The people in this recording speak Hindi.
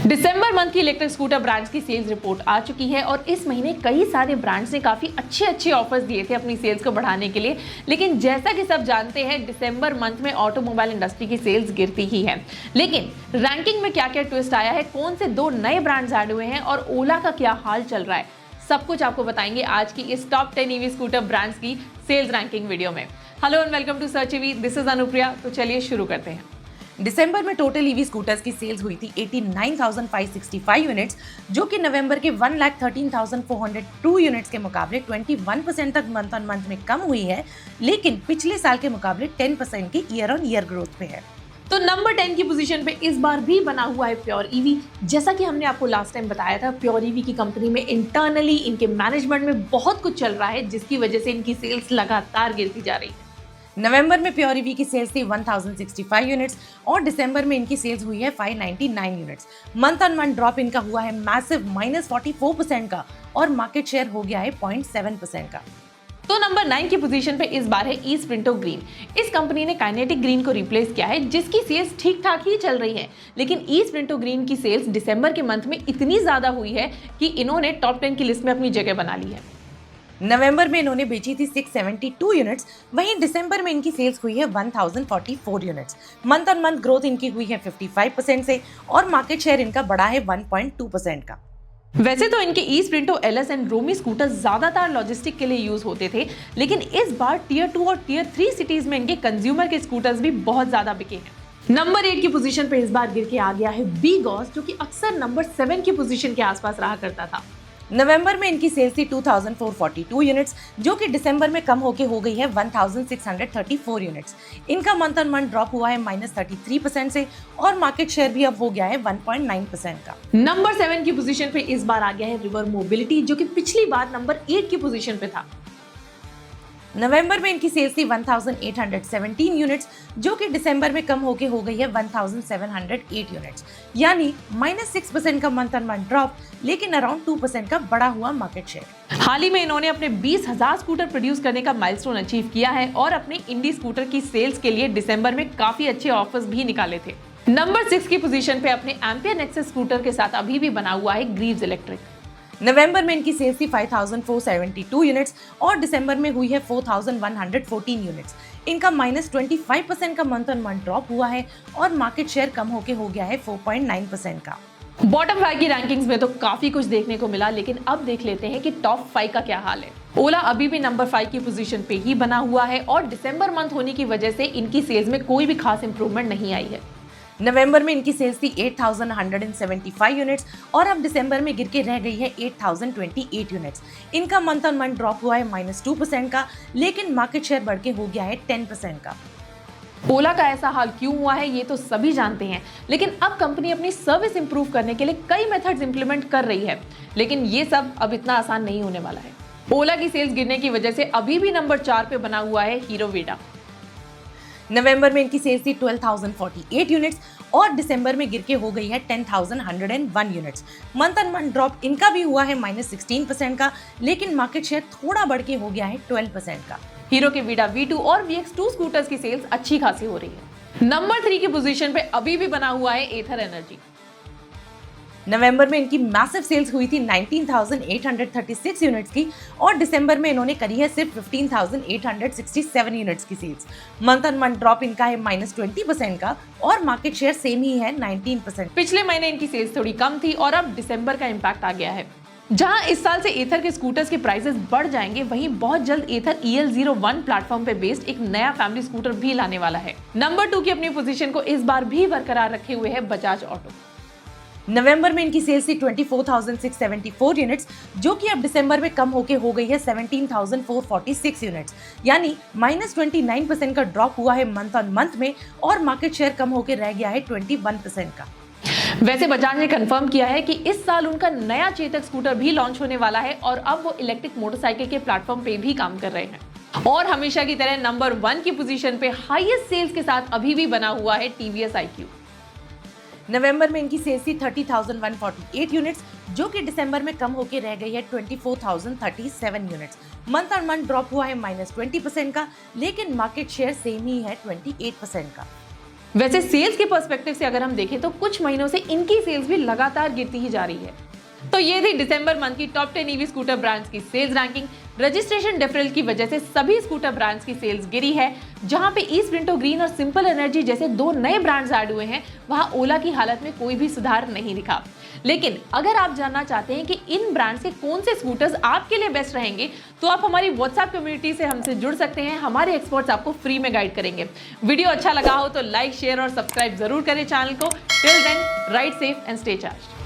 दिसंबर मंथ की इलेक्ट्रिक स्कूटर ब्रांड्स की सेल्स रिपोर्ट आ चुकी है और इस महीने कई सारे ब्रांड्स ने काफी अच्छे ऑफर्स दिए थे अपनी सेल्स को बढ़ाने के लिए। लेकिन जैसा कि सब जानते हैं, दिसंबर मंथ में ऑटोमोबाइल इंडस्ट्री की सेल्स गिरती ही है। लेकिन रैंकिंग में क्या क्या ट्विस्ट आया है, कौन से दो नए ब्रांड्स ऐड हुए हैं और ओला का क्या हाल चल रहा है, सब कुछ आपको बताएंगे आज की इस टॉप 10 ईवी स्कूटर ब्रांड्स की सेल्स रैंकिंग वीडियो में। Hello and welcome to search EV, this is Anupriya. तो चलिए शुरू करते हैं। दिसंबर में टोटल ईवी स्कूटर्स की सेल्स हुई थी 89,565 यूनिट्स, जो कि नवंबर के 1,13,402 यूनिट्स के मुकाबले 21% तक मंथ ऑन मंथ में कम हुई है, लेकिन पिछले साल के मुकाबले 10% की ईयर ऑन ईयर ग्रोथ पे है। तो नंबर 10 की पोजीशन पे इस बार भी बना हुआ है प्योर ईवी। जैसा कि हमने आपको लास्ट टाइम बताया था, प्योर ईवी की कंपनी में इंटरनली इनके मैनेजमेंट में बहुत कुछ चल रहा है, जिसकी वजह से इनकी सेल्स लगातार गिरती जा रही है। नवंबर में प्योर ईवी की सेल्स थी 1065 यूनिट्स और दिसंबर में इनकी सेल्स हुई है 599 units. Month on month drop इनका हुआ है मैसिव -44% का और मार्केट शेयर हो गया है 0.7% का। तो नंबर 9 की पोजीशन पे इस बार है ई-स्प्रिंटो ग्रीन। इस कंपनी ने काइनेटिक ग्रीन को रिप्लेस किया है, जिसकी सेल्स ठीक ठाक ही चल रही है। लेकिन ई-स्प्रिंटो ग्रीन की सेल्स दिसंबर के मंथ में इतनी ज्यादा हुई है कि इन्होंने टॉप 10 की लिस्ट में अपनी जगह बना ली है। नवंबर में इन्होंने बेची थी 672 यूनिट्स, वहीं दिसंबर में इनकी सेल्स हुई है 1044 units. Month on month growth इनकी हुई है 55% से और मार्केट शेयर इनका बढ़ा है 1.2% का। वैसे तो इनके ई-स्प्रिंटो एलएस एंड रोमी स्कूटर ज्यादातर लॉजिस्टिक के लिए यूज होते थे, लेकिन इस बार टियर 2 और टियर 3 सिटीज में इनके कंज्यूमर के स्कूटर्स भी बहुत ज्यादा बिके हैं। नंबर 8 की पोजीशन पे इस बार गिर के आ गया है बी-गॉस, जो कि अक्सर नंबर 7 की पोजीशन के आसपास रहा करता था। नवंबर में इनकी सेल्स थी 2442 यूनिट्स, जो कि दिसंबर में कम होके हो गई है 1634 यूनिट्स। इनका मंथ ऑन मंथ ड्रॉप हुआ है -33% से और मार्केट शेयर भी अब हो गया है 1.9% का। नंबर 7 की पोजीशन पे इस बार आ गया है रिवर मोबिलिटी, जो कि पिछली बार नंबर 8 की पोजीशन पे था। नवंबर में इनकी सेल्स थी 1817 यूनिट्स, जो कि दिसंबर में कम होके हो गई है 1708 यूनिट्स, यानी -6% का मंथ ऑन मंथ ड्रॉप, लेकिन अराउंड 2% का बढ़ा हुआ मार्केट शेयर। हाल ही में इन्होंने अपने 20,000 स्कूटर प्रोड्यूस करने का माइलस्टोन अचीव किया है और अपने इंडी स्कूटर की सेल्स के लिए दिसंबर में काफी अच्छे ऑफर्स भी निकाले थे। नंबर 6 की पोजीशन पे अपने एम्पियर नेक्सस स्कूटर के साथ अभी भी बना हुआ है ग्रीव्स इलेक्ट्रिक। नवंबर में इनकी सेल्स थी 5472 यूनिट्स और दिसंबर में हुई है 4114 यूनिट्स। इनका -25% का मंथ ऑन मंथ ड्रॉप हुआ है और मार्केट शेयर कम होके हो गया है 4.9% का। बॉटम 5 की रैंकिंग्स में तो काफी कुछ देखने को मिला, लेकिन अब देख लेते हैं कि टॉप 5 का क्या हाल है। ओला अभी भी नंबर 5 की पोजीशन पे ही बना हुआ है और दिसंबर मंथ होने की वजह से इनकी सेल्स में कोई भी खास इंप्रूवमेंट नहीं आई है। नवंबर में इनकी सेल्स थी 8175 यूनिट्स और अब दिसंबर में गिर के रह गई है 8028 यूनिट्स। इनका मंथ ऑन मंथ ड्रॉप हुआ है -2% का, लेकिन मार्केट शेयर बढ़ के हो गया है 10% का। ओला का ऐसा हाल क्यों हुआ है ये तो सभी जानते हैं, लेकिन अब कंपनी अपनी सर्विस इंप्रूव करने के लिए कई मेथड्स इंप्लीमेंट कर रही है, लेकिन ये सब अब इतना आसान नहीं होने वाला है। ओला की सेल्स गिरने की वजह से अभी भी नंबर 4 पे बना हुआ है हीरो वेडा। नवंबर में इनकी सेल्स थी 12,048 यूनिट्स और दिसंबर में गिर के हो गई है 10,101 units. Month on month drop इनका भी हुआ है -16% का, लेकिन मार्केट शेयर थोड़ा बढ़ के हो गया है 12% का। हीरो के वीडा V2 और VX2 स्कूटर्स की सेल्स अच्छी खासी हो रही है। नंबर 3 की पोजीशन पे अभी भी बना हुआ है एथर एनर्जी। नवंबर में इनकी मैसिव सेल्स हुई थी 19,836 यूनिट्स की और दिसंबर में इन्होंने करी है सिर्फ 15,867 यूनिट्स की sales. Month on month drop इनका है -20% का और मार्केट शेयर सेम ही है 19%। पिछले महीने इनकी सेल्स थोड़ी कम थी और अब दिसंबर का इम्पैक्ट आ गया है। जहां इस साल से एथर के स्कूटर्स के प्राइसेस बढ़ जाएंगे, वहीं बहुत जल्द एथर EL01 प्लेटफॉर्म पे बेस्ड एक नया फैमिली स्कूटर भी लाने वाला है। नंबर 2 की अपनी पोजीशन को इस बार भी बरकरार रखे हुए है बजाज ऑटो। नवंबर में इनकी सेल्स थी 24,674 यूनिट्स, जो कि अब दिसंबर में कम होके हो गई है 17,446 यूनिट्स, यानी -29% का ड्रॉप हुआ है मंथ ऑन मंथ में और मार्केट शेयर कम होके रह गया है 21% का। वैसे बजाज ने कंफर्म किया है कि इस साल उनका नया चेतक स्कूटर भी लॉन्च होने वाला है और अब वो इलेक्ट्रिक मोटरसाइकिल के प्लेटफॉर्म पे भी काम कर रहे हैं। और हमेशा की तरह नंबर 1 की पोजीशन पे हाईएस्ट सेल्स के साथ अभी भी बना हुआ है TVS iQ। नवंबर में इनकी सेल्स थी 30,148 यूनिट्स, जो कि दिसंबर में कम होके रह गई है 24,037 units. Month on month drop हुआ है -20% का, लेकिन मार्केट शेयर सेम ही है 28% का। वैसे सेल्स के पर्सपेक्टिव से अगर हम देखें तो कुछ महीनों से इनकी सेल्स भी लगातार गिरती ही जा रही है। तो ये थी दिसंबर मंथ की टॉप 10 ईवी स्कूटर ब्रांड्स की सेल्स रैंकिंग। रजिस्ट्रेशन डिफरेंस की वजह से सभी स्कूटर ब्रांड्स की सेल्स गिरी है। जहां पे ईस्प्रिंटो ग्रीन और सिंपल एनर्जी जैसे 2 नए ब्रांड्स ऐड हुए हैं, वहां ओला की हालत में कोई भी सुधार नहीं दिखा। लेकिन अगर आप जानना चाहते हैं कि इन ब्रांड्स के कौन से स्कूटर्स आपके लिए बेस्ट रहेंगे, तो आप हमारी व्हाट्सएप कम्युनिटी से हमसे जुड़ सकते हैं। हमारे एक्सपर्ट्स आपको फ्री में गाइड करेंगे। वीडियो अच्छा लगा हो तो लाइक, शेयर और सब्सक्राइब जरूर करें चैनल को। Till then, ride safe and stay charged.